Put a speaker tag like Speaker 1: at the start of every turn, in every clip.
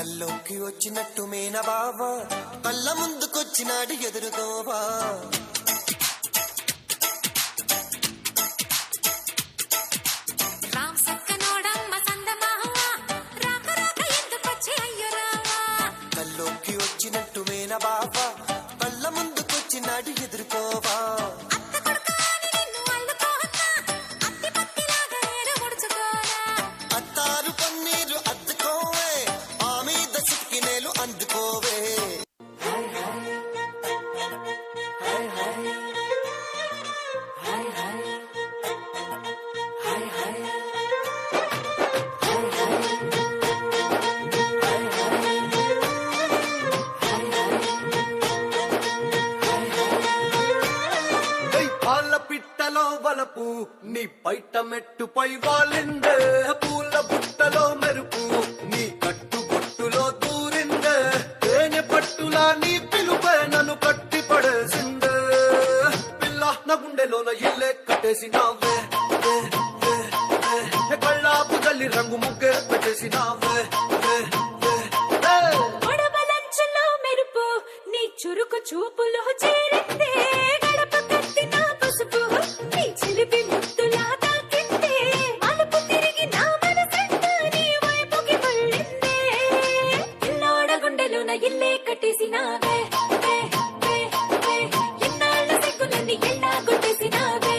Speaker 1: కల్లోకి వచ్చినట్టు మేన బావా కళ్ళ ముందుకొచ్చినాడు ఎదురుకోవా కల్లోకి వచ్చినట్టు మేన బావా కళ్ళ ముందుకొచ్చినాడు ఎదురుకోవా అత్తారు పన్నీరు అద్దుకోవే ఆ మీద సిక్కినేలు అందుకోవే పిట్టలో వలపు నీ పైట మెట్టుపై వాలిందే పూల బుట్టలో మెరుపు నీ కట్టుబొట్టులో దూరిందే తేనె పట్టులా నీ పిలుపే నన్ను కట్టి పడేసిందే పిల్ల నా గుండెలోన ఇల్లే కట్టేసినావే కళ్ళాపు గల్లి రంగు ముగ్గే పెట్టేసినావే
Speaker 2: మెరుపు నీ చురుకు చూపులో చేరిందే ఇల్లే కట్టేసినావే ఎన్నాళ్ళ సిగ్గులన్నీ ఎన్నా కొట్టేసినావే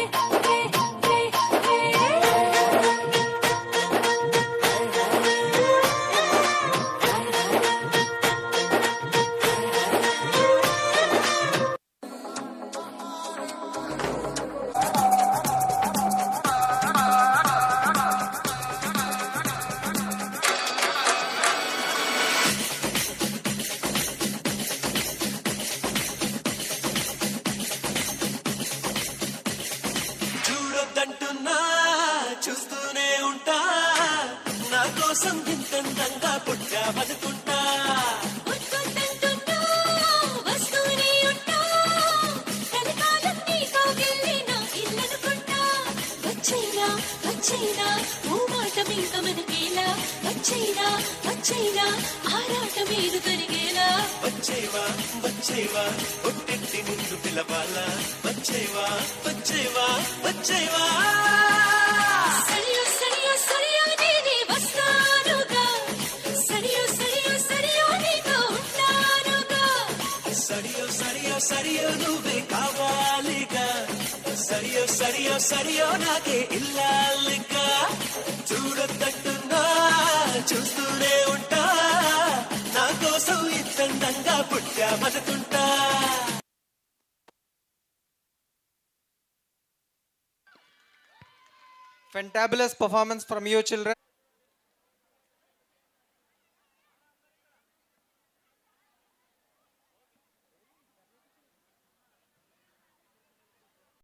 Speaker 1: చూస్తూనే ఉంటా నా కోసం ఇంతంగా పుట్టా బతుకుంటా
Speaker 2: వచ్చైనా ఓ మాట మీద మనకేలా వచ్చైనా ఆరాట మీద కరిగేలా
Speaker 1: వచ్చేవా ఒట్టెట్టి నిన్ను పిలవాలా వచ్చేవా
Speaker 2: సరియో నేనే వస్తానుగా సరియో నీతో ఉంటానుగా
Speaker 1: సరియో నువ్వే కావాలిగా సరియో నాకే ఇల్లాలిగా చూడొద్దంటున్నా చూస్తూనే ఉంటా నా కోసం ఇంతంగా పుట్టా బతుకుంటా
Speaker 3: Fantabulous performance from you children.